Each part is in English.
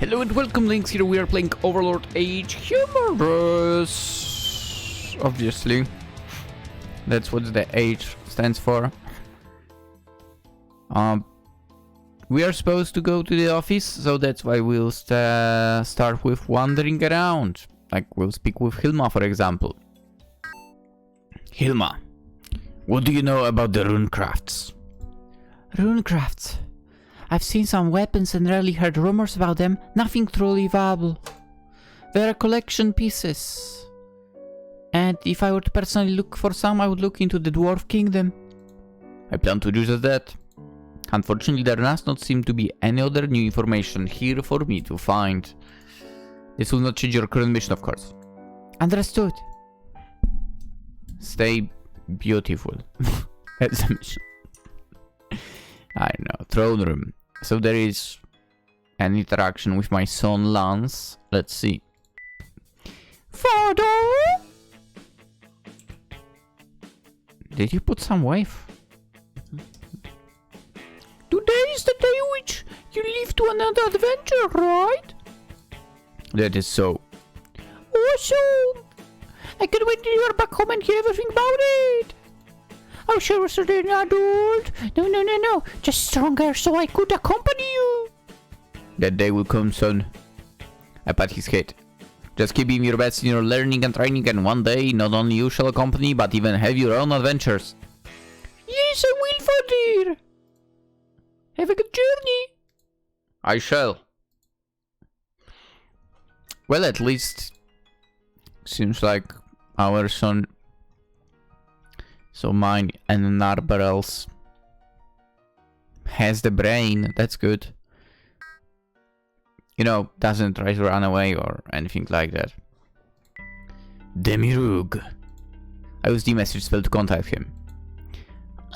Hello and welcome, Links here. We are playing Overlord H. Humorous. Obviously. That's what the H stands for. We are supposed to go to the office, so that's why we'll start with wandering around. Like, we'll speak with Hilma, for example. Hilma, what do you know about the runecrafts? Runecrafts? I've seen some weapons and rarely heard rumors about them. Nothing truly viable. They're collection pieces. And if I were to personally look for some, I would look into the Dwarf Kingdom. I plan to do just that. Unfortunately, there does not seem to be any other new information here for me to find. This will not change your current mission, of course. Understood. Stay beautiful. That's the mission. I know. Throne room. So there is an interaction with my son Lance. Let's see. Father! Did you put some wave? Today is the day which you leave to another adventure, right? That is so. Awesome! I can't wait till you're back home and hear everything about it. I'll share a certain adult. No. Just stronger so I could accompany you. That day will come soon. I pat his head. Just keep doing your best in your learning and training, and one day not only you shall accompany but even have your own adventures. Yes, I will, Father. Have a good journey. I shall. Well, at least seems like our son, so mine and Narberal's, has the brain. That's good. You know, doesn't try to run away or anything like that. Demirug. I used the message spell to contact him.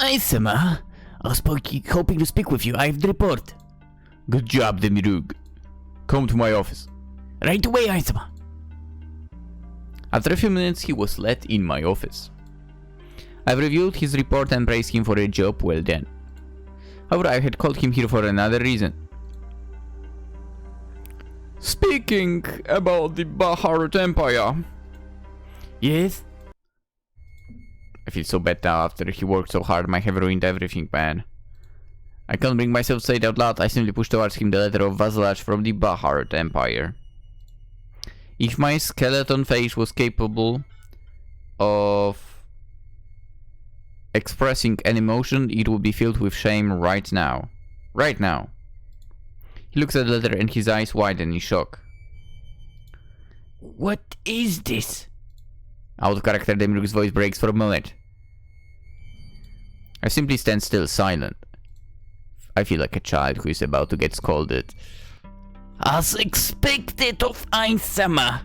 Aisama, I was hoping to speak with you. I have the report. Good job, Demirug. Come to my office. Right away, Aisama. After a few minutes, he was let in my office. I've reviewed his report and praised him for a job well done. However, I had called him here for another reason. Speaking about the Baharut Empire. Yes? I feel so bad now after he worked so hard. Might have ruined everything, man. I can't bring myself to say it out loud. I simply pushed towards him the letter of vassalage from the Baharut Empire. If my skeleton face was capable of expressing an emotion, it would be filled with shame right now. Right now. He looks at the letter and his eyes widen in shock. What is this? Out of character, Demirug's voice breaks for a moment. I simply stand still, silent. I feel like a child who is about to get scolded. As expected of Aisama.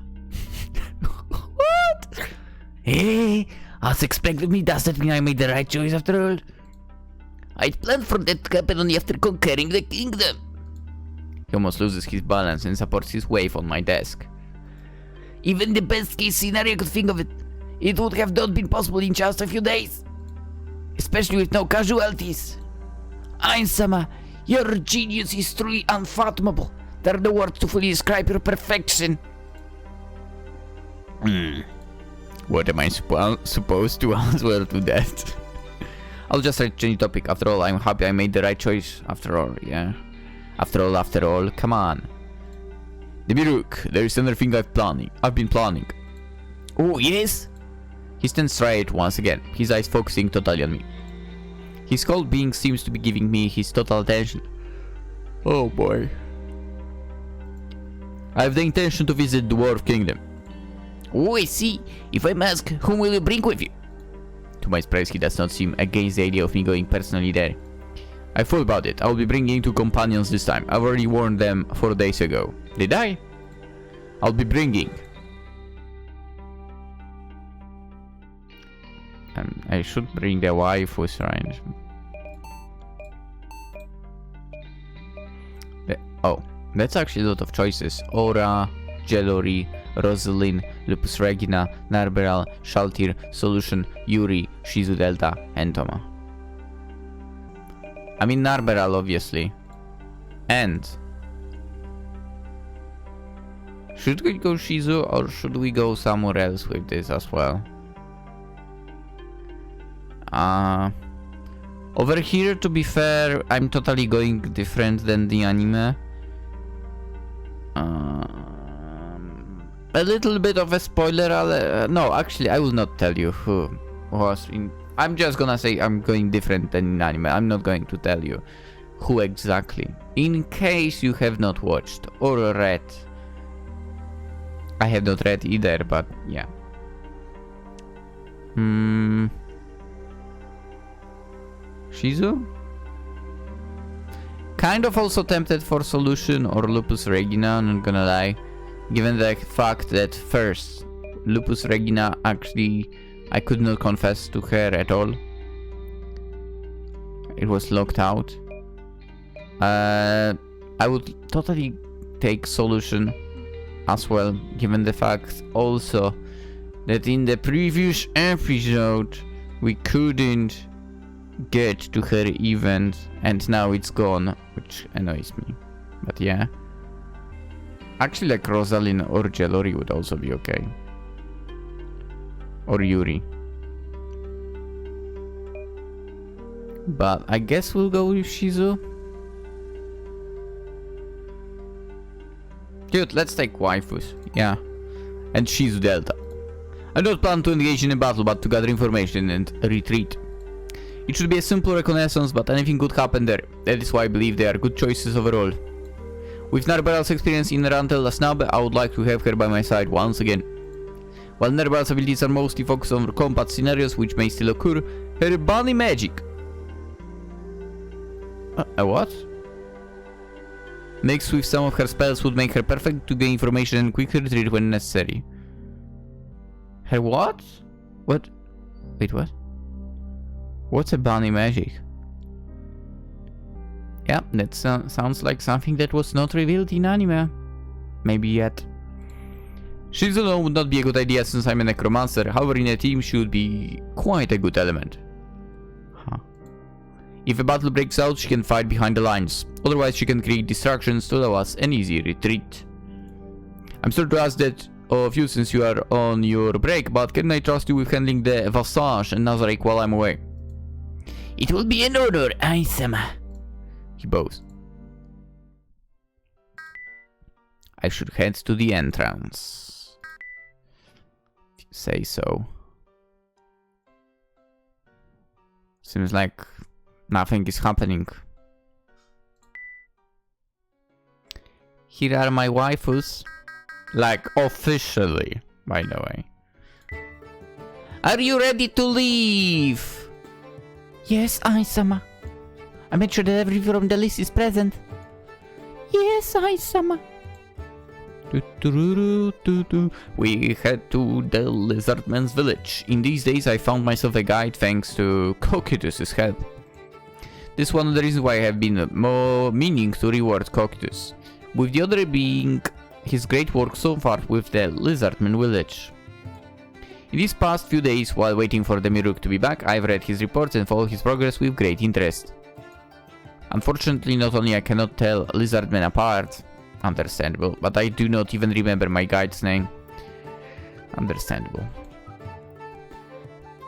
What? Hey, as expected of me, does that mean I made the right choice after all? I'd planned for that to happen only after conquering the kingdom. He almost loses his balance and supports his wave on my desk. Even the best case scenario could think of it. It would have not been possible in just a few days. Especially with no casualties. Aisama, your genius is truly unfathomable. There are no words to fully describe your perfection. What am I supposed to answer to that? I'll just try to change the topic. After all, I'm happy I made the right choice. After all, yeah. After all, come on. Demirug, there is another thing I've been planning. Oh, yes? He stands straight once again, his eyes focusing totally on me. His whole being seems to be giving me his total attention. Oh boy. I have the intention to visit the Dwarf Kingdom. Oh, I see. If I ask, whom will you bring with you? To my surprise, he does not seem against the idea of me going personally there. I thought about it. I will be bringing 2 companions this time. I've already warned them 4 days ago. Did I? I'll be bringing. I should bring the wife with range. Oh, that's actually a lot of choices. Aura, Jellory, Rosalind, Lupus Regina, Narberal, Shaltir, Solution, Yuri, Shizu Delta, and Toma. I mean Narberal, obviously. And Should we go Shizu or should we go somewhere else with this as well? Over here, to be fair, I'm totally going different than the anime. A little bit of a spoiler. No, actually, I will not tell you who was in. I'm just gonna say I'm going different than in anime. I'm not going to tell you who exactly. In case you have not watched or read. I have not read either, but yeah. Shizu? Kind of also tempted for Solution or Lupus Regina, not gonna lie. Given the fact that first, Lupus Regina actually, I could not confess to her at all. It was locked out. I would totally take Solution as well, given the fact also that in the previous episode we couldn't get to her event and now it's gone, which annoys me. But yeah. Actually, like Rosalind or Jelori would also be okay. Or Yuri. But I guess we'll go with Shizu. Dude, let's take waifus. Yeah. And Shizu Delta. I don't plan to engage in a battle, but to gather information and retreat. It should be a simple reconnaissance, but anything could happen there. That is why I believe they are good choices overall. With Narberal's experience in Rantel Lasnabe, I would like to have her by my side once again. While Narberal's abilities are mostly focused on combat scenarios, which may still occur, her bunny magic... a what? Mixed with some of her spells would make her perfect to gain information and quick retreat when necessary. Her what? What? Wait, what? What's a bunny magic? Yeah, that sounds like something that was not revealed in anime. Maybe yet. Shizu alone would not be a good idea since I'm a necromancer, however in a team she would be quite a good element. Huh. If a battle breaks out, she can fight behind the lines. Otherwise she can create distractions to allow us an easy retreat. I'm sorry to ask that of you since you are on your break, but can I trust you with handling the Vassage and Nazarek while I'm away? It will be an honor, Ai-sama. He bows. I should head to the entrance. If you say so. Seems like nothing is happening. Here are my waifus. Like, officially, by the way. Are you ready to leave? Yes, Ai-sama. I made sure that everyone from the list is present. Yes, Ai-sama. We head to the Lizardman's village. In these days I found myself a guide thanks to Cocytus's help. This is one of the reasons why I have been more meaning to reward Cocytus, with the other being his great work so far with the Lizardman village. In these past few days, while waiting for Demiruk to be back, I've read his reports and followed his progress with great interest. Unfortunately, not only I cannot tell Lizardmen apart, understandable, but I do not even remember my guide's name. Understandable.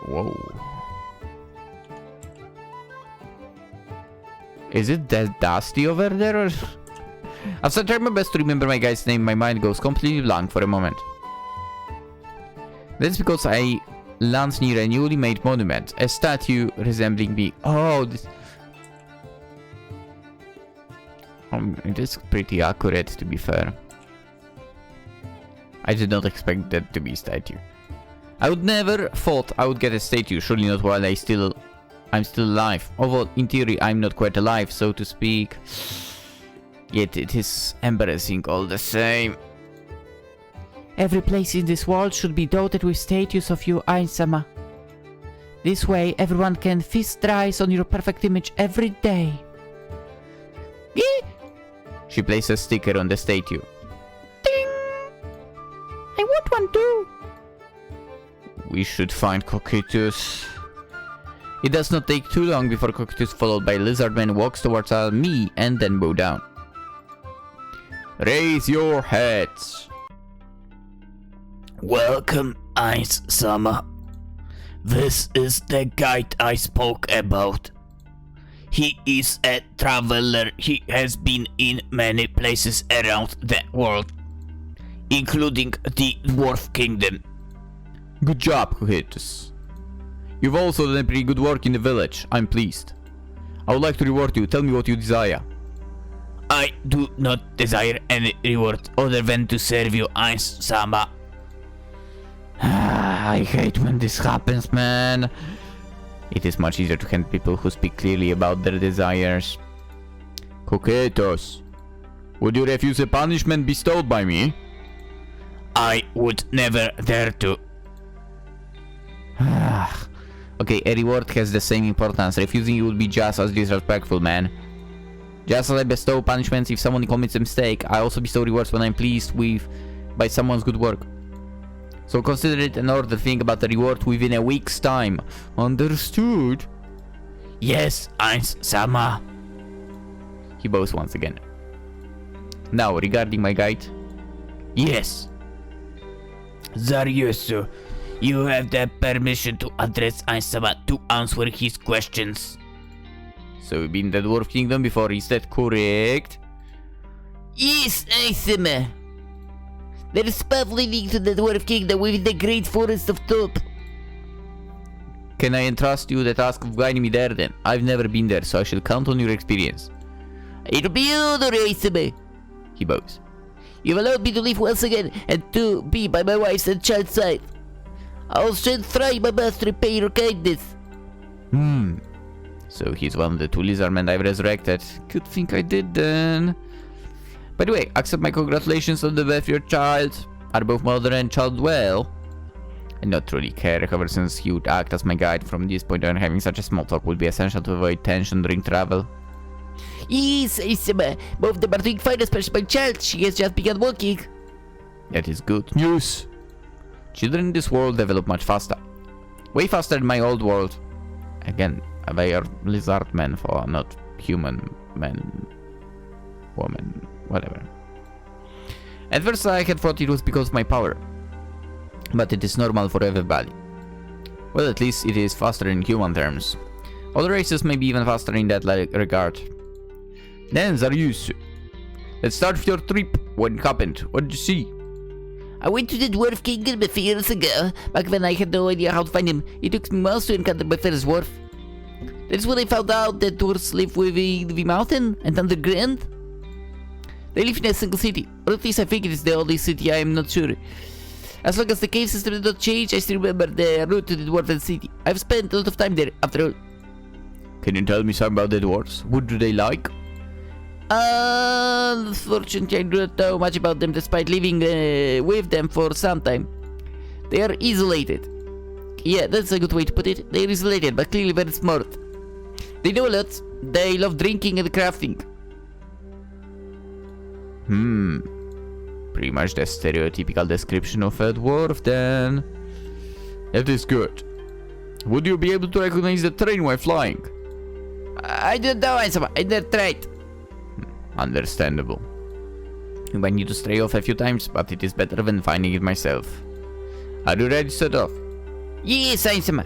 Whoa. Is it that dusty over there or... As I try my best to remember my guide's name, my mind goes completely blank for a moment. That's because I land near a newly made monument, a statue resembling me. Oh, this... it is pretty accurate, to be fair. I did not expect that to be a statue. I would never thought I would get a statue, surely not while I'm still alive. Although, in theory, I'm not quite alive, so to speak. Yet it is embarrassing all the same. Every place in this world should be dotted with statues of you, Ai-sama. This way, everyone can feast their eyes on your perfect image every day. She placed a sticker on the statue. Ding! I want one too. We should find Cocytus. It does not take too long before Cocytus, followed by Lizardman, walks towards me and then bow down. Raise your heads. Welcome, Ice-sama. This is the guide I spoke about. He is a traveler. He has been in many places around the world, including the Dwarf Kingdom. Good job, Cohitus. You've also done pretty good work in the village. I'm pleased. I would like to reward you. Tell me what you desire. I do not desire any reward other than to serve you, Ice-sama. I hate when this happens, man. It is much easier to hand people who speak clearly about their desires. Coquetos, would you refuse a punishment bestowed by me? I would never dare to. Okay, a reward has the same importance. Refusing it would be just as disrespectful, man. Just as I bestow punishments if someone commits a mistake, I also bestow rewards when I'm pleased by someone's good work. So consider it an order. Think about the reward within a week's time. Understood? Yes, Ice-sama. He bows once again. Now, regarding my guide. Yes. Zaryusu, you have the permission to address Ice-sama to answer his questions. So you've been in the Dwarf Kingdom before, is that correct? Yes, Ice-sama. There is path leading to the Dwarf Kingdom within the Great Forest of Top. Can I entrust you the task of guiding me there then? I've never been there, so I shall count on your experience. It'll be an honor, Ice-sama. He bows. You've allowed me to live once again and to be by my wife's and child's side. I'll try my best to repay your kindness. So he's one of the two lizardmen I've resurrected. Good thing I did then. By the way, accept my congratulations on the birth of your child. Are both mother and child well? I not truly care, however, since he would act as my guide from this point on, having such a small talk would be essential to avoid tension during travel. Yes, Ice-sama. Both of them are doing fine, especially my child. She has just begun walking. That is good news. Children in this world develop much faster. Way faster than my old world. Again, they are lizard men for not human men, woman, whatever. At first I had thought it was because of my power. But it is normal for everybody. Well, at least it is faster in human terms. Other races may be even faster in that regard. Then, Zaryusu, let's start with your trip. What happened? What did you see? I went to the Dwarf Kingdom a few years ago, back when I had no idea how to find him. It took me months to encounter my first dwarf. That's when I found out that dwarves live within the mountain and underground. They live in a single city, or at least I think it is the only city, I am not sure. As long as the cave system did not change, I still remember the route to the dwarven city. I've spent a lot of time there, after all. Can you tell me something about the dwarves? What do they like? Unfortunately, I do not know much about them despite living with them for some time. They are isolated. Yeah, that's a good way to put it. They are isolated, but clearly very smart. They know a lot. They love drinking and crafting. Pretty much the stereotypical description of a dwarf then. That is good. Would you be able to recognize the terrain while flying? I don't know, I never tried. Understandable. You might need to stray off a few times, but it is better than finding it myself. Are you ready to set off? Yes, Ice-sama.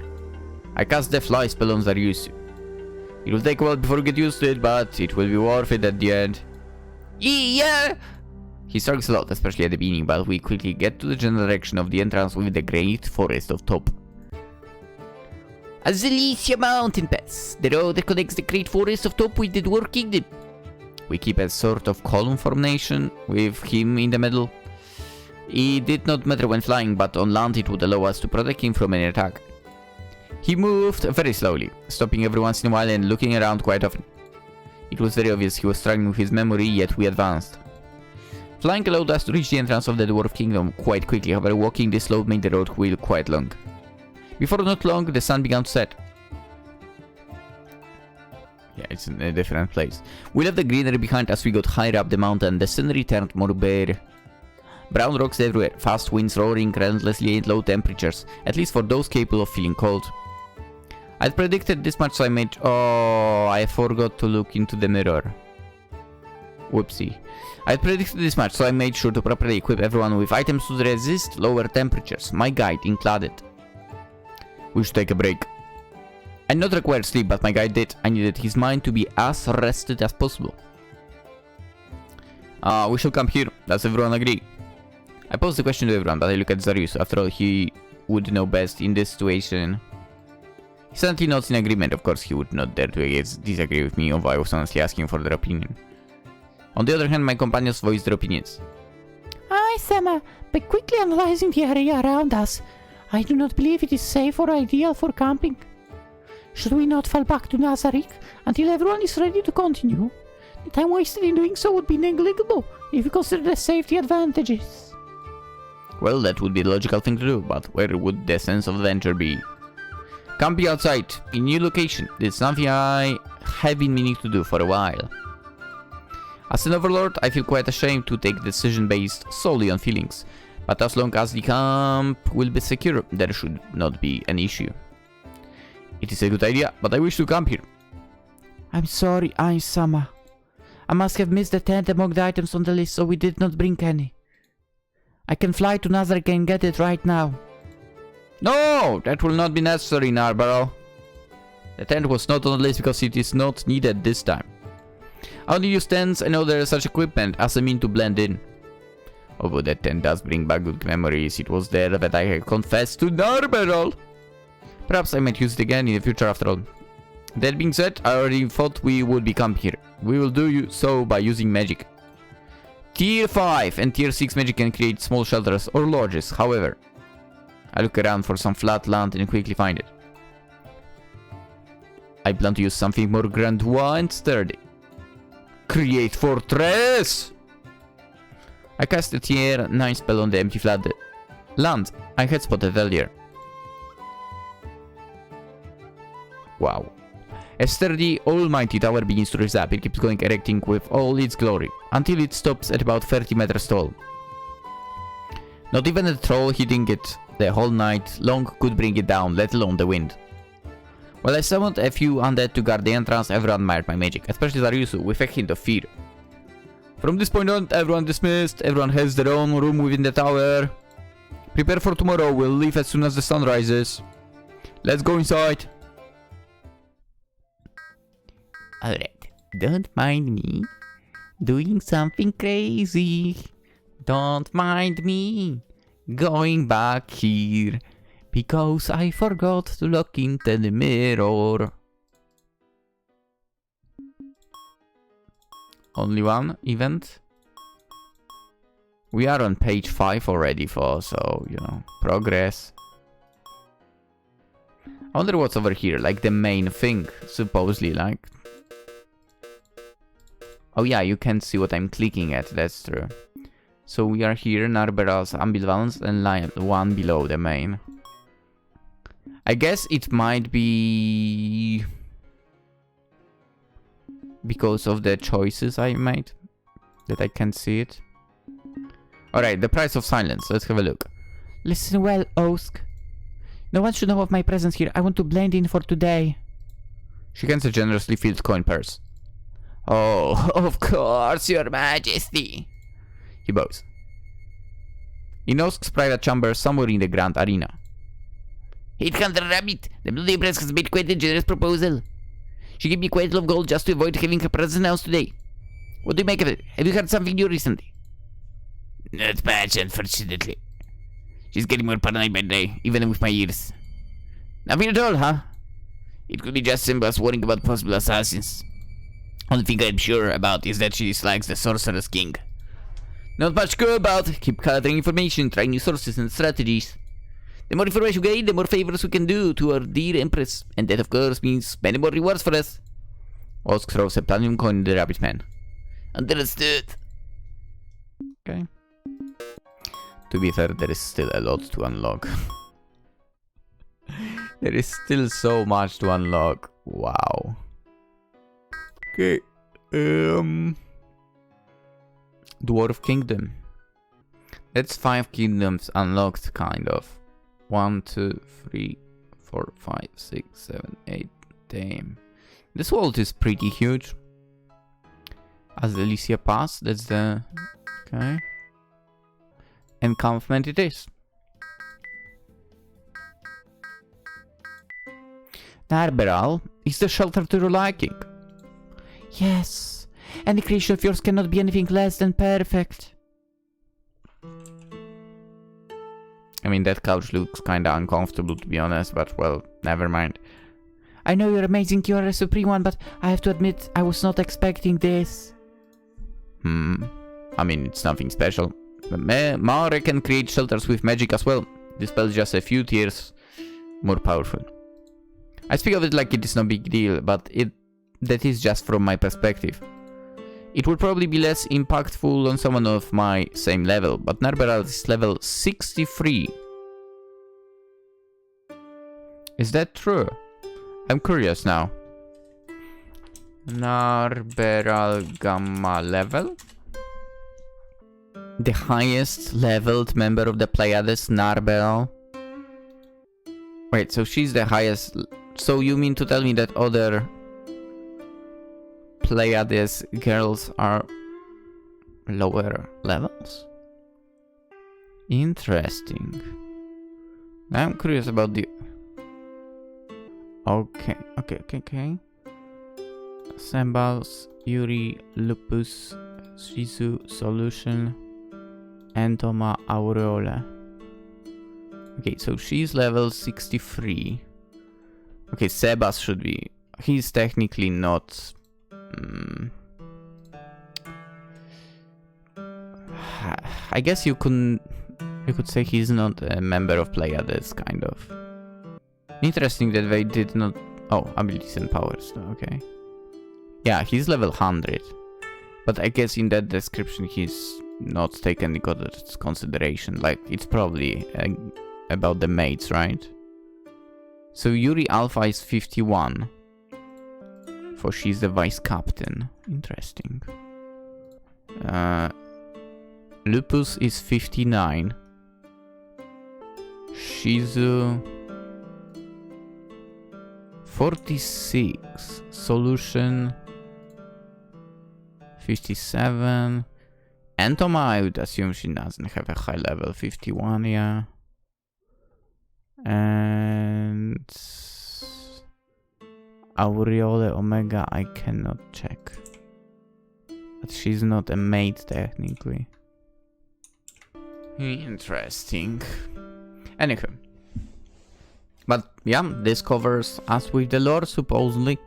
I cast the fly spell on Zaryusu. It will take a while before you get used to it, but it will be worth it at the end. Yeah. He struggles a lot, especially at the beginning, but we quickly get to the general direction of the entrance with the Great Forest of Top. Azalicia Mountain Pass, the road that connects the Great Forest of Top with the Dwarf Kingdom. We keep a sort of column formation with him in the middle. It did not matter when flying, but on land it would allow us to protect him from any attack. He moved very slowly, stopping every once in a while and looking around quite often. It was very obvious he was struggling with his memory, yet we advanced. Flying allowed us to reach the entrance of the Dwarf Kingdom quite quickly, however walking this slope made the road wheel quite long. Before not long, the sun began to set. Yeah, it's in a different place. We left the greenery behind as we got higher up the mountain. The scenery turned more bare. Brown rocks everywhere, fast winds roaring relentlessly and low temperatures, at least for those capable of feeling cold. I'd predicted this much, so I made... Oh, I forgot to look into the mirror. Whoopsie. I had predicted this much, so I made sure to properly equip everyone with items to resist lower temperatures. My guide included. We should take a break. I did not require sleep, but my guide did. I needed his mind to be as rested as possible. We shall camp here. Does everyone agree? I posed the question to everyone, but I look at Zarius. After all, he would know best in this situation. He certainly nods in agreement. Of course, he would not dare to disagree with me, although I was honestly asking for their opinion. On the other hand, my companions voiced their opinions. Aye, Sama, by quickly analyzing the area around us, I do not believe it is safe or ideal for camping. Should we not fall back to Nazarick until everyone is ready to continue? The time wasted in doing so would be negligible if you consider the safety advantages. Well, that would be the logical thing to do, but where would the sense of adventure be? Camping outside, in a new location. This is something I have been meaning to do for a while. As an Overlord, I feel quite ashamed to take a decision based solely on feelings. But as long as the camp will be secure, there should not be an issue. It is a good idea, but I wish to camp here. I'm sorry, Sama. I must have missed the tent among the items on the list, so we did not bring any. I can fly to Nazarick and get it right now. No, that will not be necessary, Narberal. The tent was not on the list because it is not needed this time. I only use tents and other such equipment as a mean to blend in. Although that tent does bring back good memories, it was there that I had confessed to Narberal. Perhaps I might use it again in the future after all. That being said, I already thought we would be camping here. We will do so by using magic. Tier 5 and Tier 6 magic can create small shelters or lodges, however. I look around for some flat land and quickly find it. I plan to use something more grandiose and sturdy. Create fortress! I cast a tier 9 spell on the empty flat land I had spotted earlier. Wow. A sturdy, almighty tower begins to rise up. It keeps going, erecting with all its glory, until it stops at about 30 meters tall. Not even a troll hitting it the whole night long could bring it down, let alone the wind. While I summoned a few undead to guard the entrance, everyone admired my magic, especially Dariusu, with a hint of fear. From this point on, everyone dismissed, everyone has their own room within the tower. Prepare for tomorrow, we'll leave as soon as the sun rises. Let's go inside. Alright, don't mind me doing something crazy. Don't mind me going back here because I forgot to look into the mirror. Only one event? We are on page 5 already, so, you know, progress. I wonder what's over here, like the main thing, supposedly, like... Oh yeah, you can see what I'm clicking at, that's true. So we are here, Narberal's ambivalence and line one below the main. I guess it might be... because of the choices I made, that I can see it. Alright, the price of silence, let's have a look. Listen well, Osk. No one should know of my presence here. I want to blend in for today. She hands a generously filled coin purse. Oh, of course, your majesty. He bows. In Osk's private chamber somewhere in the Grand Arena. Headhunter Rabbit, the Bloody Press has made quite a generous proposal. She gave me quite a lot of gold just to avoid having her presence announced today. What do you make of it? Have you heard something new recently? Not much, unfortunately. She's getting more paranoid by the day, even with my ears. Nothing at all, huh? It could be just us worrying about possible assassins. Only thing I'm sure about is that she dislikes the Sorcerer's King. Not much to go about. Keep gathering information, trying new sources and strategies. The more information we gain, the more favors we can do to our dear Empress. And that of course means many more rewards for us. Osk throws a platinum coin in the rabbit man. Understood. Okay. To be fair, there is still a lot to unlock. There is still so much to unlock. Wow. Okay. Dwarf Kingdom. That's 5 kingdoms unlocked, kind of. 1, 2, 3, 4, 5, 6, 7, 8. Damn. This world is pretty huge. As the Alicia Pass, that's the... Okay. Encampment it is. Narberal is the shelter to your liking. Yes, any creation of yours cannot be anything less than perfect. I mean, that couch looks kinda uncomfortable to be honest, but well, never mind. I know you're amazing, you're a supreme one, but I have to admit, I was not expecting this. I mean, it's nothing special. Maore can create shelters with magic as well. This spell is just a few tiers more powerful. I speak of it like it is no big deal, but that is just from my perspective. It would probably be less impactful on someone of my same level, but Narberal is level 63. Is that true? I'm curious now. Narberal Gamma level? The highest leveled member of the Pleiades, Narberal. Wait, so she's the highest... So you mean to tell me that other Pleiades girls are lower levels? Interesting. I'm curious about the... Okay. Symbols, Yuri, Lupus, Shizu, Solution, Entoma, Aureole. Okay, so she's level 63. Okay, Sebas should be... He's technically not... I guess you could say he's not a member of Pleiades, kind of. Interesting that they did not... Oh, abilities and powers, okay. Yeah, he's level 100. But I guess in that description he's not taken into consideration. Like, it's probably about the mates, right? So Yuri Alpha is 51. For she's the vice captain. Interesting. Lupus is 59. Shizu 46. Solution 57. Entoma, I would assume she doesn't have a high level. 51, yeah. And Aureole Omega I cannot check. But she's not a mate technically. Interesting. Anywho. But yeah, this covers us with the lore supposedly.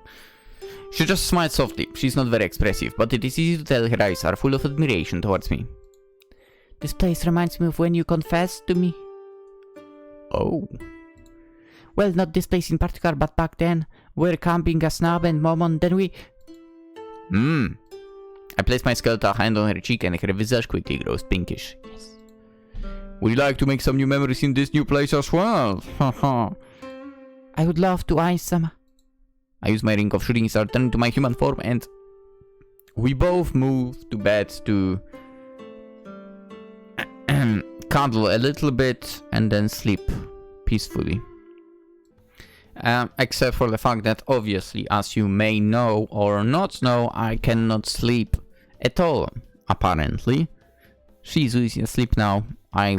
She just smiled softly. She's not very expressive, but it is easy to tell her eyes are full of admiration towards me. This place reminds me of when you confessed to me. Oh. Well, not this place in particular, but back then. We were camping as Nab and Momon, then we... I place my skeletal hand on her cheek and her visage quickly grows pinkish. Yes. Would you like to make some new memories in this new place as well? Haha. I would love to, Aisama. I use my ring of shooting star, turn into my human form, and we both move to bed to cuddle a little bit and then sleep peacefully. Except for the fact that obviously, as you may know or not know, I cannot sleep at all, apparently. Shizu is asleep now. I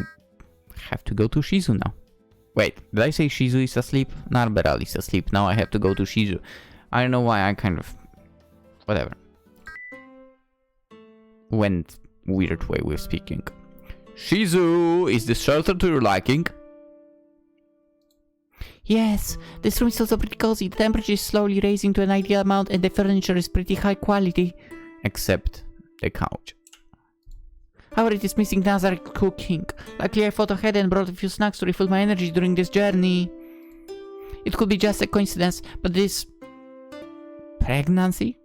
have to go to Shizu now. Wait, did I say Shizu is asleep? Narberal is asleep. Now I have to go to Shizu. I don't know why I kind of... Whatever. Went weird way with speaking. Shizu, is this shelter to your liking? Yes, this room is also pretty cozy. The temperature is slowly raising to an ideal amount and the furniture is pretty high quality. Except the couch. However, it is missing Nazareth cooking. Luckily I thought ahead and brought a few snacks to refill my energy during this journey. It could be just a coincidence, but this... Pregnancy?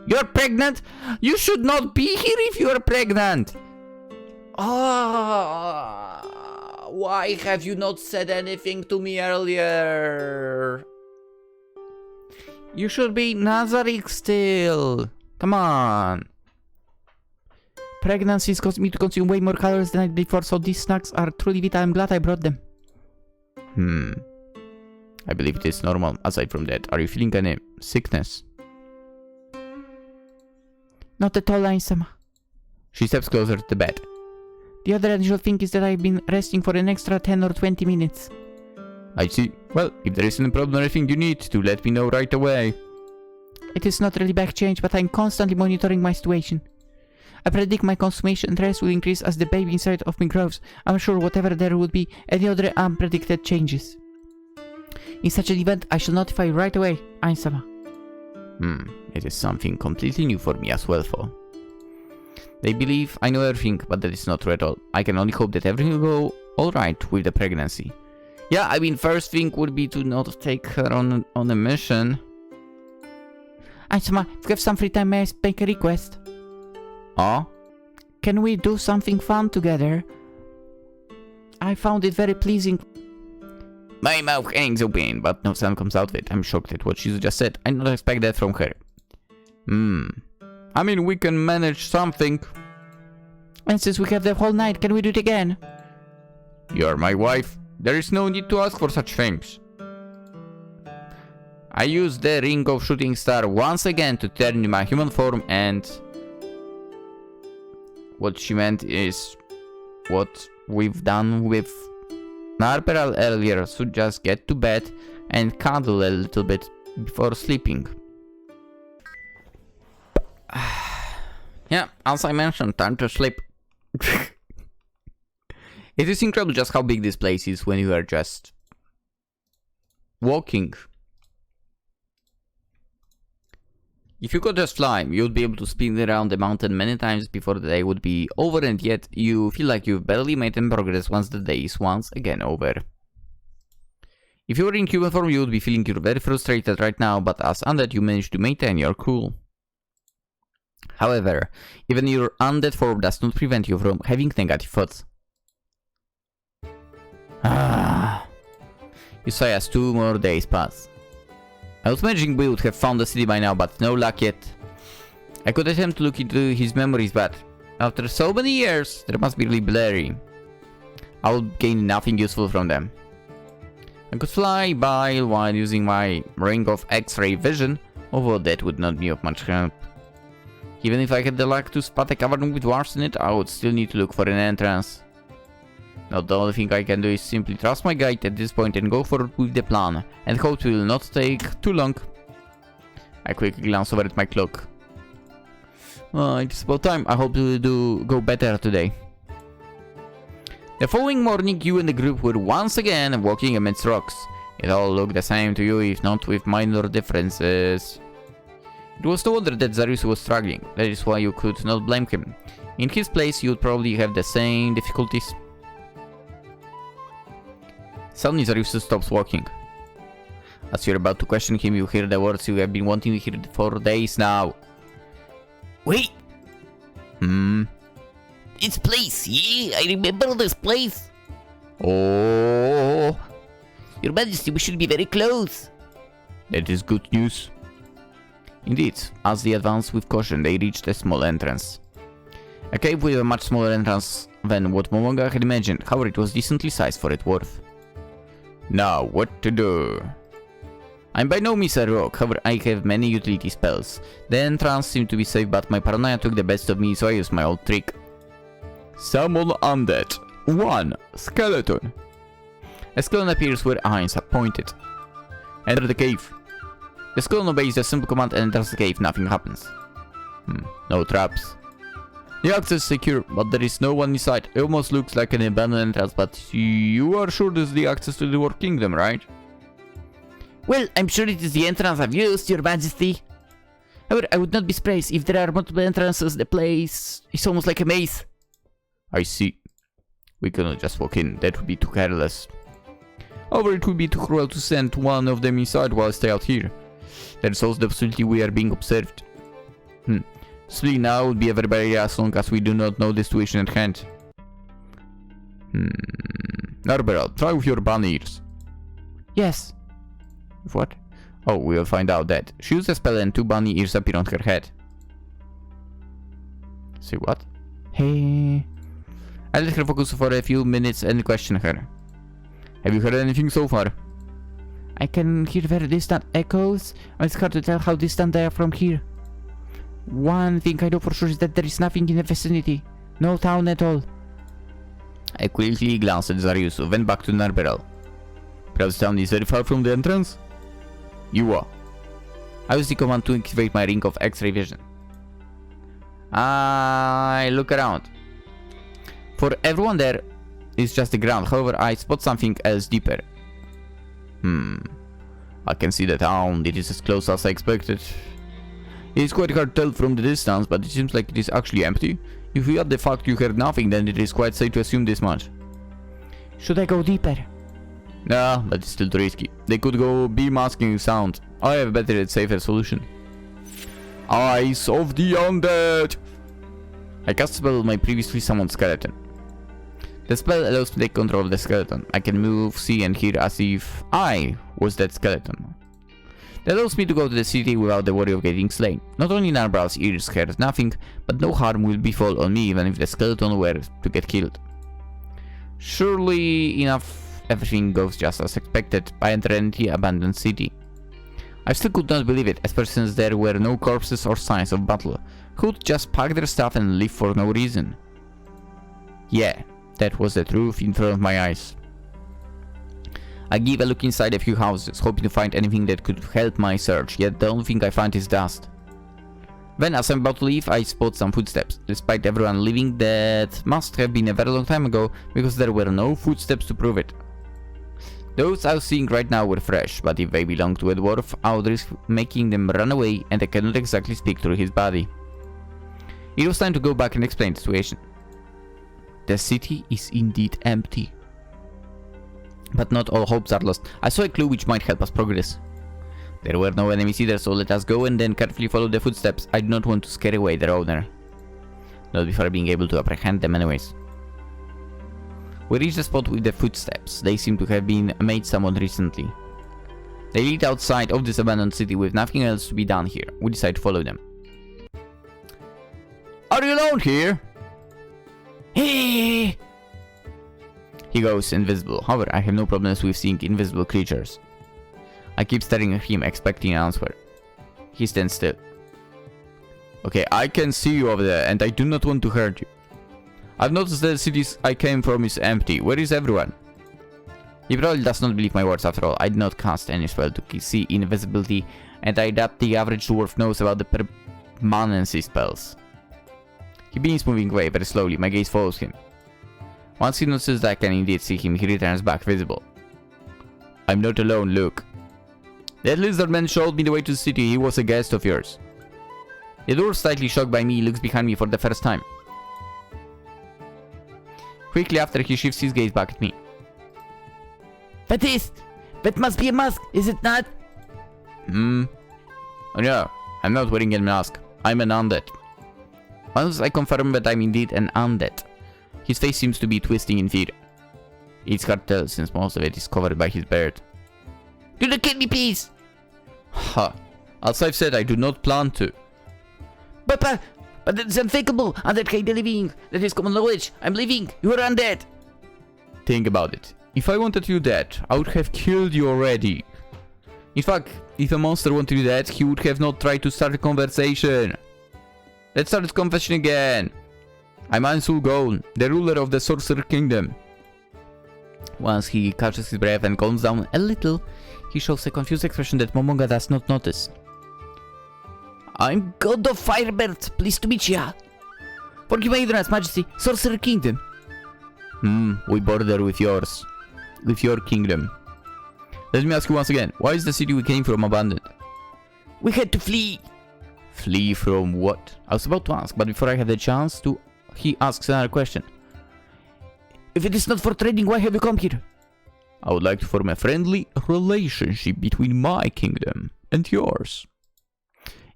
You're pregnant? You should not be here if you're pregnant! Why have you not said anything to me earlier? You should be Nazareth still. Come on. Pregnancy is causing me to consume way more calories than I did before, so these snacks are truly vital. I'm glad I brought them. I believe it is normal. Aside from that, are you feeling any sickness? Not at all, Ain-sama. She steps closer to the bed. The other additional thing is that I've been resting for an extra 10 or 20 minutes. I see. Well, if there is any problem or anything you need to let me know right away. It is not really back change, but I'm constantly monitoring my situation. I predict my consummation and rest will increase as the baby inside of me grows. I'm sure whatever there would be, any other unpredicted changes. In such an event, I shall notify you right away, Ain-sama. It is something completely new for me as well, though. They believe I know everything, but that is not true at all. I can only hope that everything will go alright with the pregnancy. Yeah, I mean, first thing would be to not take her on a mission. Ain-sama, if you have some free time, may I make a request? Oh? Can we do something fun together? I found it very pleasing. My mouth hangs open, but no sound comes out of it. I'm shocked at what she just said. I did not expect that from her. I mean, we can manage something. And since we have the whole night, can we do it again? You're my wife. There is no need to ask for such things. I used the ring of shooting star once again to turn in my human form, and what she meant is what we've done with Narberal earlier, so just get to bed and cuddle a little bit before sleeping. Yeah, as I mentioned, time to sleep. It is incredible just how big this place is when you are just walking. If you could just fly, you would be able to spin around the mountain many times before the day would be over, and yet you feel like you've barely made any progress once the day is once again over. If you were in human form, you would be feeling you're very frustrated right now, but as undead you managed to maintain your cool. However, even your undead form does not prevent you from having negative thoughts. You say as 2 more days pass. I was imagining we would have found the city by now, but no luck yet. I could attempt to look into his memories, but after so many years, they must be really blurry. I would gain nothing useful from them. I could fly by while using my ring of X-ray vision, although that would not be of much help. Even if I had the luck to spot a cavern with dwarves in it, I would still need to look for an entrance. Now the only thing I can do is simply trust my guide at this point and go forward with the plan, and hope it will not take too long. I quickly glance over at my clock. It's about time. I hope it will go better today. The following morning, you and the group were once again walking amidst rocks. It all looked the same to you, if not with minor differences. It was no wonder that Zarius was struggling. That is why you could not blame him. In his place, you would probably have the same difficulties. Suddenly Zarius stops walking. As you're about to question him, you hear the words you have been wanting to hear for days now. Wait! This place, yeah, I remember this place. Oh, Your Majesty, we should be very close. that is good news. Indeed, as they advanced with caution, they reached a small entrance. A cave with a much smaller entrance than what Momonga had imagined, however it was decently sized for its worth. Now, what to do? I'm by no means a rogue, however I have many utility spells. The entrance seemed to be safe, but my paranoia took the best of me, so I used my old trick. Summon undead. 1. Skeleton. A skeleton appears where eyes are pointed. Enter the cave. The skeleton obeys the simple command and enters the cave. Nothing happens. No traps. The access is secure, but there is no one inside. It almost looks like an abandoned entrance, but you are sure this is the access to the Dwarf Kingdom, right? Well, I'm sure it is the entrance I've used, Your Majesty. However, I would not be surprised if there are multiple entrances. The place is almost like a maze. I see. We cannot just walk in. That would be too careless. However, it would be too cruel to send one of them inside while I stay out here. There is also the possibility we are being observed. Sleep now would be a very bad idea as long as we do not know the situation at hand. Narberal, try with your bunny ears. Yes. What? Oh, we will find out that. She used a spell and 2 bunny ears appear on her head. See what? Hey. I let her focus for a few minutes and question her. Have you heard anything so far? I can hear very distant echoes. It's hard to tell how distant they are from here. One thing I know for sure is that there is nothing in the vicinity. No town at all. I quickly glanced at Zarius, who went back to Narberal. Perhaps the town is very far from the entrance? You are. I used the command to activate my ring of X-ray vision. I look around. For everyone there, it's just the ground. However, I spot something else deeper. I can see the town. It is as close as I expected. It is quite hard to tell from the distance, but it seems like it is actually empty. If we add the fact you heard nothing, then it is quite safe to assume this much. Should I go deeper? Nah, but it's still too risky. They could go be masking sound. I have a better and safer solution. Eyes of the Undead! I cast a spell on my previously summoned skeleton. The spell allows me to take control of the skeleton. I can move, see and hear as if I was that skeleton. That allows me to go to the city without the worry of getting slain. Not only Narberal's ears heard nothing, but no harm will befall on me even if the skeleton were to get killed. Surely enough, everything goes just as expected. I entered the abandoned city. I still could not believe it, especially since there were no corpses or signs of battle. Who'd just pack their stuff and leave for no reason? Yeah, that was the truth in front of my eyes. I give a look inside a few houses, hoping to find anything that could help my search, yet the only thing I find is dust. Then, as I'm about to leave, I spot some footsteps. Despite everyone leaving, that must have been a very long time ago, because there were no footsteps to prove it. Those I was seeing right now were fresh, but if they belonged to a dwarf, I would risk making them run away, and I cannot exactly speak through his body. It was time to go back and explain the situation. The city is indeed empty. But not all hopes are lost. I saw a clue which might help us progress. There were no enemies either, so let us go and then carefully follow the footsteps. I do not want to scare away their owner. Not before being able to apprehend them anyways. We reach the spot with the footsteps. They seem to have been made somewhat recently. They lead outside of this abandoned city with nothing else to be done here. We decide to follow them. Are you alone here? Hey! He goes invisible. However, I have no problems with seeing invisible creatures. I keep staring at him, expecting an answer. He stands still. Okay, I can see you over there, and I do not want to hurt you. I've noticed that the city I came from is empty. Where is everyone? He probably does not believe my words after all. I did not cast any spell to see invisibility, and I doubt the average dwarf knows about the permanency spells. He begins moving away very slowly. My gaze follows him. Once he notices that I can indeed see him, he returns back visible. I'm not alone, look. That lizard man showed me the way to the city. He was a guest of yours. The dwarf, slightly shocked by me, looks behind me for the first time. Quickly after, he shifts his gaze back at me. That must be a mask, is it not? Oh no, I'm not wearing a mask. I'm an undead. Once I confirm that I'm indeed an undead, his face seems to be twisting in fear. It's hard to tell since most of it is covered by his beard. Do not kill me, please! Ha! As I've said, I do not plan to. But that's unthinkable! Undead hate the living! That is common knowledge! I'm living! You are undead! Think about it. If I wanted you dead, I would have killed you already. In fact, if a monster wanted you dead, he would have not tried to start a conversation. Let's start the conversation again. I'm Ansul Gold, the ruler of the Sorcerer Kingdom. Once he catches his breath and calms down a little, he shows a confused expression that Momonga does not notice. I'm God of Firebird, pleased to meet ya. Forgive my ignorance, Majesty, Sorcerer Kingdom. We border with yours. With your kingdom. Let me ask you once again, why is the city we came from abandoned? We had to flee. Flee from what? I was about to ask, but before I had the chance to, he asks another question. If it is not for trading, why have you come here? I would like to form a friendly relationship between my kingdom and yours.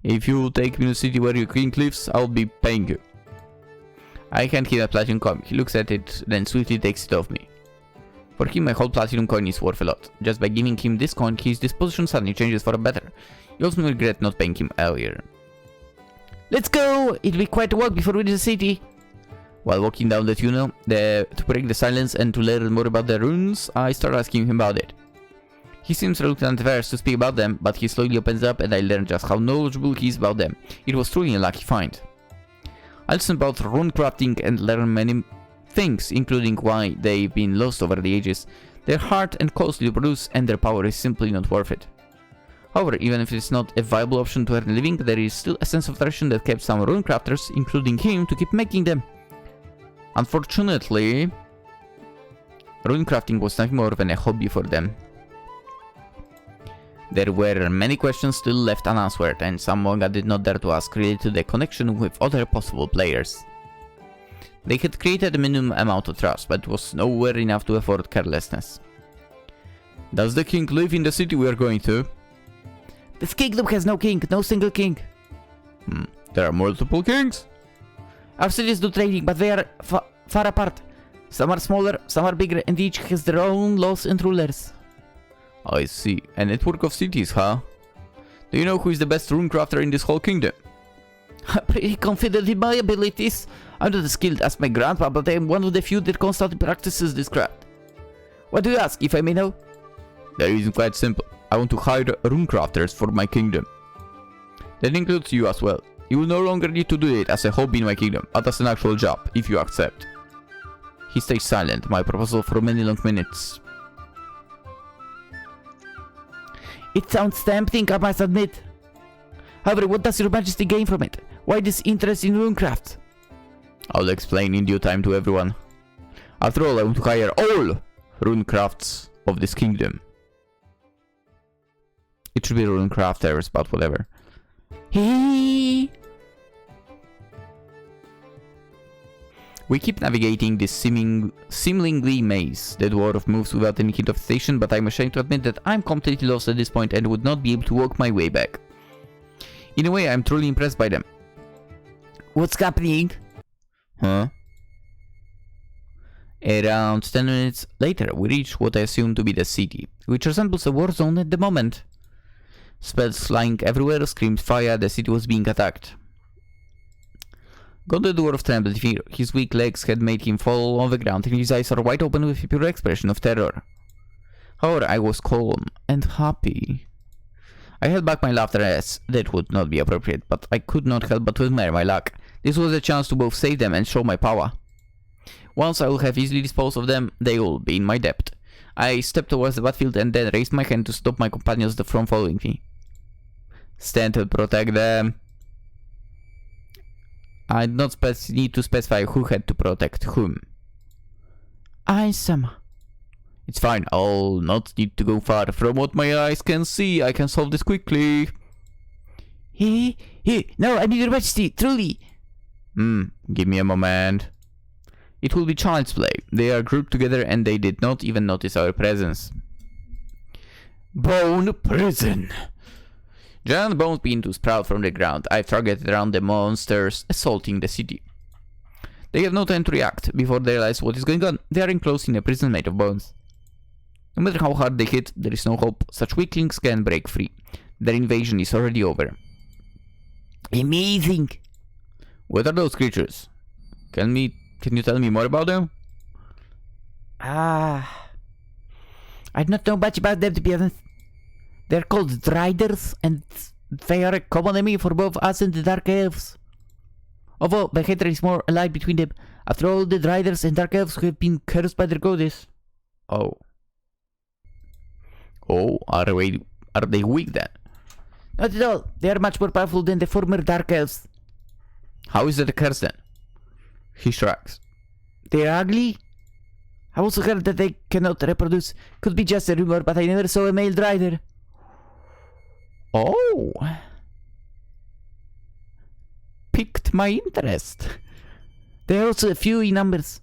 If you take me to the city where your king lives, I'll be paying you. I hand him a platinum coin. He looks at it, then swiftly takes it off me. For him, a whole platinum coin is worth a lot. Just by giving him this coin, his disposition suddenly changes for the better. You also regret not paying him earlier. Let's go! It'll be quite a walk before we reach the city. While walking down the tunnel, to break the silence and to learn more about the runes, I start asking him about it. He seems reluctant at first to speak about them, but he slowly opens up and I learn just how knowledgeable he is about them. It was truly a lucky find. I listened about rune crafting and learned many things, including why they've been lost over the ages. They're hard and costly to produce, and their power is simply not worth it. However, even if it's not a viable option to earn a living, there is still a sense of tradition that kept some rune crafters, including him, to keep making them. Unfortunately, rune crafting was nothing more than a hobby for them. There were many questions still left unanswered, and some Monga did not dare to ask related to the connection with other possible players. They had created a minimum amount of trust, but it was nowhere enough to afford carelessness. Does the king live in the city we are going to? This kingdom has no king, no single king. There are multiple kings? Our cities do trading, but they are far apart. Some are smaller, some are bigger, and each has their own laws and rulers. I see. A network of cities, huh? Do you know who is the best rune crafter in this whole kingdom? I'm pretty confident in my abilities. I'm not as skilled as my grandpa, but I am one of the few that constantly practices this craft. What do you ask, if I may know? The reason quite simple. I want to hire rune crafters for my kingdom. That includes you as well. You will no longer need to do it as a hobby in my kingdom, but as an actual job, if you accept. He stays silent, my proposal for many long minutes. It sounds tempting, I must admit. However, what does your majesty gain from it? Why this interest in runecraft? I'll explain in due time to everyone. After all, I want to hire all runecrafts of this kingdom. It should be runecrafters, but whatever. Hey. We keep navigating this seemingly maze. The dwarf moves without any hint of station, but I'm ashamed to admit that I'm completely lost at this point and would not be able to walk my way back. In a way, I'm truly impressed by them. What's happening? Huh? Around 10 minutes later, we reach what I assume to be the city, which resembles a war zone at the moment. Spells flying everywhere, screamed fire, the city was being attacked. God the dwarf trembled in fear. His weak legs had made him fall on the ground and his eyes are wide open with a pure expression of terror. However, I was calm and happy. I held back my laughter as that would not be appropriate, but I could not help but to admire my luck. This was a chance to both save them and show my power. Once I will have easily disposed of them, they will be in my debt. I stepped towards the battlefield and then raised my hand to stop my companions from following me. Stand to protect them. I did not need to specify who had to protect whom. Sama. It's fine, I'll not need to go far. From what my eyes can see, I can solve this quickly. No, I need your majesty, truly. Give me a moment. It will be child's play. They are grouped together and they did not even notice our presence. Bone prison. Giant bones begin to sprout from the ground. I targeted around the monsters assaulting the city. They have no time to react. Before they realize what is going on, they are enclosed in a prison made of bones. No matter how hard they hit, there is no hope. Such weaklings can break free. Their invasion is already over. Amazing! What are those creatures? Can you tell me more about them? I do not know much about them, to be honest. They're called Driders, and they are a common enemy for both us and the Dark Elves. Although the hatred is more allied between them. After all, the Driders and Dark Elves have been cursed by their goddess. Oh, are they weak then? Not at all. They are much more powerful than the former Dark Elves. How is that a curse then? He shrugs. They're ugly? I also heard that they cannot reproduce. Could be just a rumor, but I never saw a male Drider. Oh! Piqued my interest. There are also a few in numbers.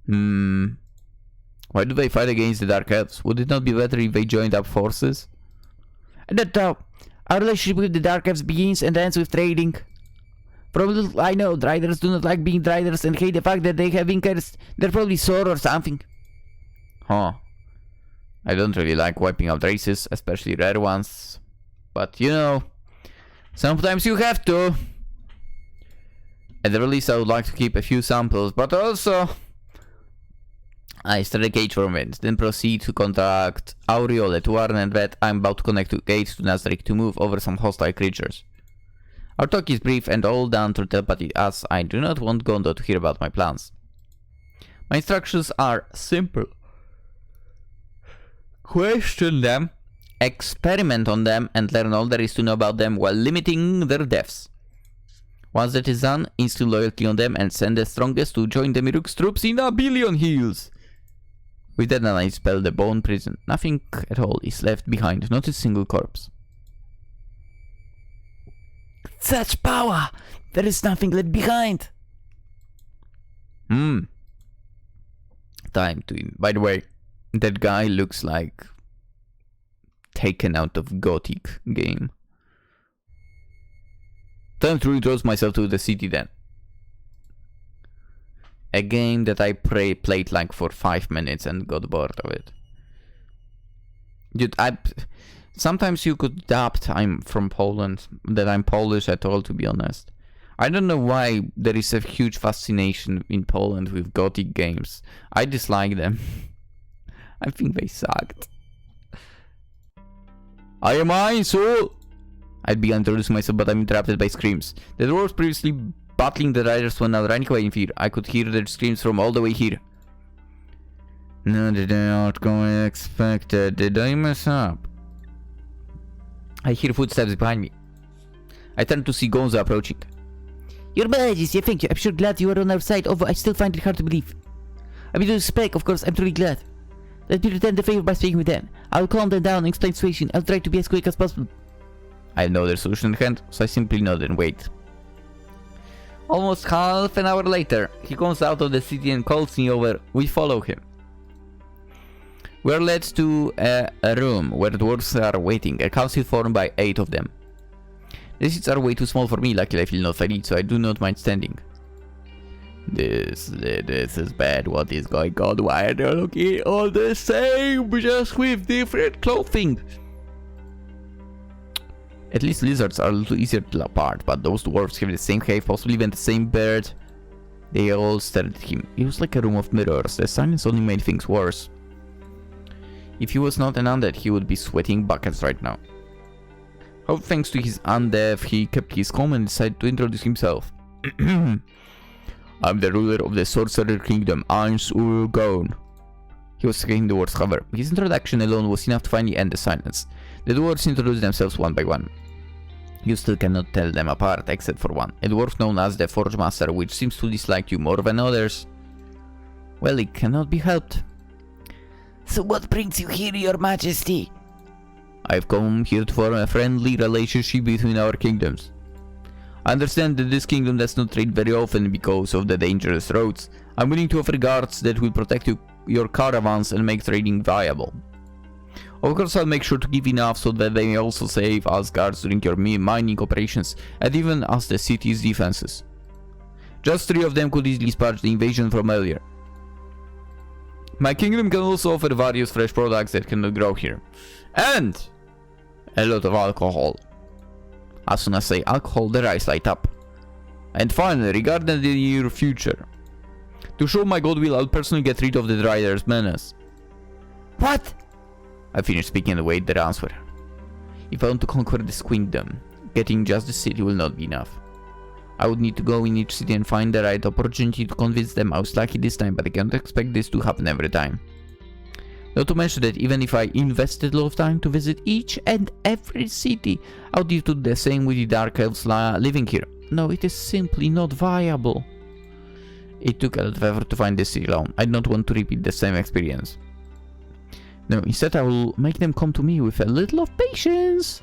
Why do they fight against the Dark Elves? Would it not be better if they joined up forces? I don't know. Our relationship with the Dark Elves begins and ends with trading. From little I know, Driders do not like being Driders and hate the fact that they have been cursed. They're probably sore or something. Huh. I don't really like wiping out races, especially rare ones. But you know, sometimes you have to. At the very least, I would like to keep a few samples, but also I start a cage for a minute, then proceed to contact Aureole to warn that I'm about to connect to gates to Nazarick to move over some hostile creatures. Our talk is brief and all done through telepathy, as I do not want Gondo to hear about my plans. My instructions are simple. Question them, experiment on them, and learn all there is to know about them while limiting their deaths. Once that is done, instill loyalty on them and send the strongest to join the Miruk's troops in a billion hills. With that, I spell the bone prison. Nothing at all is left behind, not a single corpse. Such power! There is nothing left behind! Time to... By the way, that guy looks like... taken out of Gothic game. Time to introduce myself to the city then. A game that I played like for 5 minutes and got bored of it. Dude, sometimes you could doubt I'm from Poland, that I'm Polish at all, to be honest. I don't know why there is a huge fascination in Poland with Gothic games. I dislike them. I think they sucked. I am Ainsul! I began introducing myself, but I'm interrupted by screams. The dwarves previously battling the riders were now running away in fear. I could hear their screams from all the way here. No, did I not go as expected? Did I mess up? I hear footsteps behind me. I turn to see Gonzo approaching. Your Majesty, thank you. I'm sure glad you are on our side, although I still find it hard to believe. I mean, to speak, of course, I'm truly glad. Let me return the favor by speaking with them. I'll calm them down and explain the situation. I'll try to be as quick as possible. I have no other solution at hand, so I simply nod and wait. Almost half an hour later, he comes out of the city and calls me over. We follow him. We are led to a room where dwarves are waiting, a council formed by 8 of them. The seats are way too small for me, luckily I feel not fatigued, so I do not mind standing. This is bad, what is going on? Why are they looking all the same, just with different clothing? At least lizards are a little easier to apart, but those dwarves have the same hair, possibly even the same bird. They all stared at him. It was like a room of mirrors. The silence only made things worse. If he was not an undead, he would be sweating buckets right now. However, thanks to his undeath, he kept his calm and decided to introduce himself. I'm the ruler of the Sorcerer Kingdom, Ainsul Gone. He was saying the words, however. His introduction alone was enough to finally end the silence. The dwarves introduced themselves one by one. You still cannot tell them apart, except for one. A dwarf known as the Forge Master, which seems to dislike you more than others. Well, it cannot be helped. So what brings you here, Your Majesty? I've come here to form a friendly relationship between our kingdoms. I understand that this kingdom does not trade very often because of the dangerous roads. I'm willing to offer guards that will protect your caravans and make trading viable. Of course, I'll make sure to give enough so that they may also save us guards during your mining operations and even as the city's defenses. Just 3 of them could easily spark the invasion from earlier. My kingdom can also offer various fresh products that cannot grow here. And a lot of alcohol. As soon as I say alcohol, their eyes light up. And finally, regarding the near future. To show my goodwill, I'll personally get rid of the Rider's menace. What? I finished speaking and await their answer. If I want to conquer this kingdom, getting just the city will not be enough. I would need to go in each city and find the right opportunity to convince them I was lucky this time, but I cannot expect this to happen every time. Not to mention that even if I invested a lot of time to visit each and every city, I would do the same with the Dark Elves living here. No, it is simply not viable. It took a lot of effort to find this city alone. I do not want to repeat the same experience. No, instead I will make them come to me with a little of patience.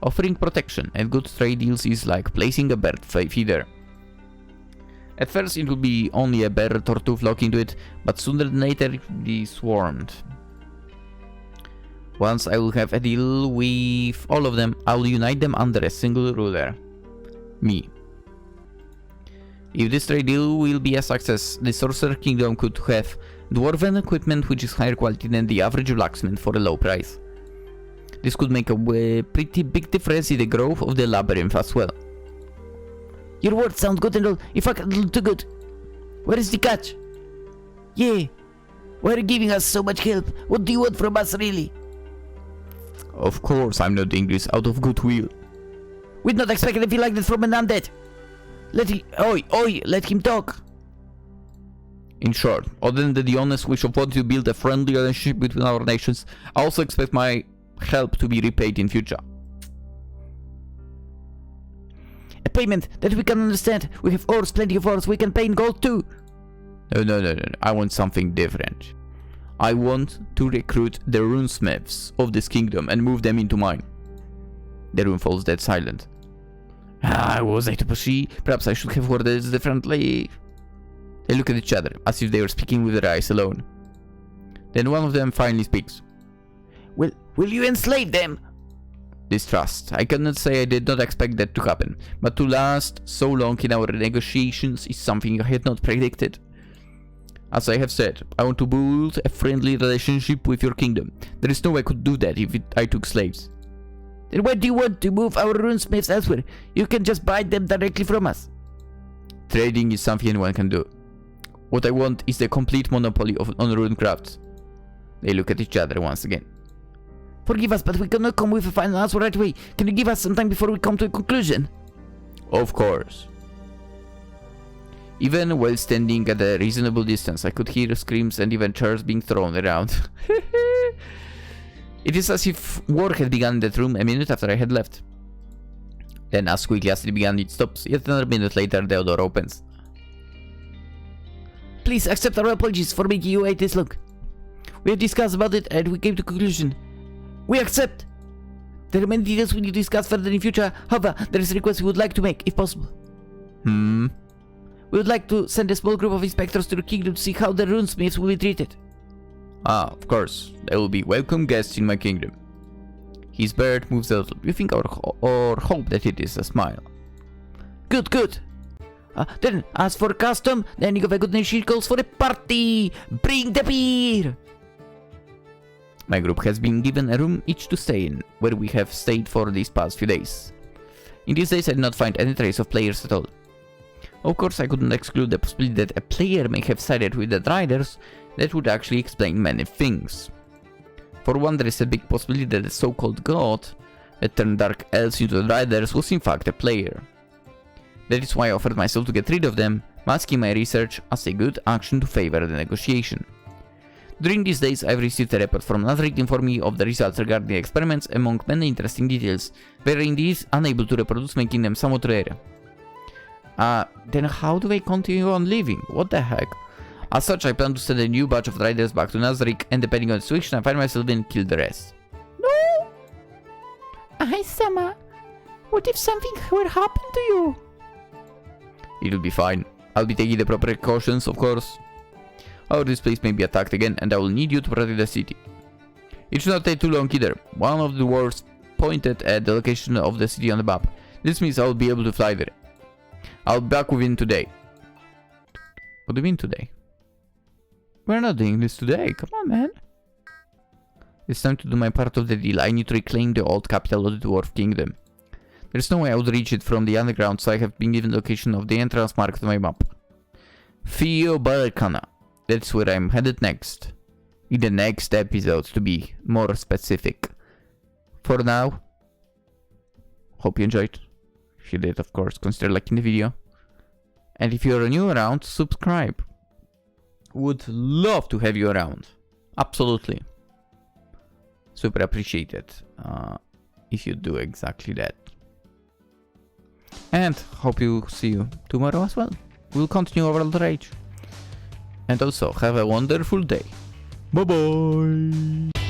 Offering protection and good trade deals is like placing a bird feeder. At first it will be only a bird or 2 flock into it, but sooner than later it will be swarmed. Once I will have a deal with all of them, I will unite them under a single ruler. Me. If this trade deal will be a success, the Sorcerer Kingdom could have dwarven equipment which is higher quality than the average blacksmith for a low price. This could make a pretty big difference in the growth of the labyrinth as well. Your words sound good and all, in fact a little too good. Where is the catch? Yeah, Why are you giving us so much help? What do you want from us, really? Of course, I'm not doing this out of goodwill. We'd not expect anything like that from an undead. Let him talk. In short, other than the honest wish of wanting to build a friendly relationship between our nations, I also expect my help to be repaid in future. A payment that we can understand. We have ores, plenty of ores. We can pay in gold too. No. I want something different. I want to recruit the runesmiths of this kingdom and move them into mine. The rune falls dead silent. Was I to proceed? Perhaps I should have worded this differently. They look at each other, as if they were speaking with their eyes alone. Then one of them finally speaks. Will you enslave them? Distrust. I cannot say I did not expect that to happen, but to last so long in our negotiations is something I had not predicted. As I have said, I want to build a friendly relationship with your kingdom. There is no way I could do that if I took slaves. Then why do you want to move our runesmiths elsewhere? You can just buy them directly from us. Trading is something anyone can do. What I want is the complete monopoly on rune crafts. They look at each other once again. Forgive us, but we cannot come with a final answer right away. Can you give us some time before we come to a conclusion? Of course. Even while standing at a reasonable distance, I could hear screams and even chairs being thrown around. It is as if war had begun in that room a minute after I had left. Then as quickly as it began, it stops. Yet another minute later, the door opens. Please accept our apologies for making you wait this long. We have discussed about it and we came to a conclusion. We accept. There are many details we need to discuss further in future. However, there is a request we would like to make, if possible. We would like to send a small group of inspectors to the kingdom to see how the runesmiths will be treated. Of course. They will be welcome guests in my kingdom. His beard moves a little. You think or hope that it is a smile. Good. Then, as for custom, the ending of a good nation calls for a party. Bring the beer. My group has been given a room each to stay in, where we have stayed for these past few days. In these days I did not find any trace of players at all. Of course I couldn't exclude the possibility that a player may have sided with the Riders. That would actually explain many things. For one, there is a big possibility that the so-called god that turned Dark Elves into the Riders was in fact a player. That is why I offered myself to get rid of them, masking my research as a good action to favor the negotiation. During these days, I've received a report from Nazarick informing me of the results regarding the experiments, among many interesting details, wherein he is unable to reproduce, making them somewhat rare. Then how do they continue on living? What the heck? As such, I plan to send a new batch of riders back to Nazarick, and depending on the situation, I find myself in, kill the rest. No! Sama, what if something were happen to you? It'll be fine. I'll be taking the proper precautions, of course. Or this place may be attacked again, and I will need you to protect the city. It should not take too long either. One of the dwarves pointed at the location of the city on the map. This means I'll be able to fly there. I'll be back within today. What do you mean today? We're not doing this today, come on man. It's time to do my part of the deal. I need to reclaim the old capital of the Dwarf Kingdom. There's no way I would reach it from the underground, so I have been given the location of the entrance marked on my map. Theobalcana. That's where I'm headed next. In the next episode, to be more specific. For now, hope you enjoyed. If you did, of course, consider liking the video. And if you're new around, subscribe. Would love to have you around. Absolutely. Super appreciated if you do exactly that. And hope you see you tomorrow as well. We'll continue Overlord H. And also, have a wonderful day. Bye bye.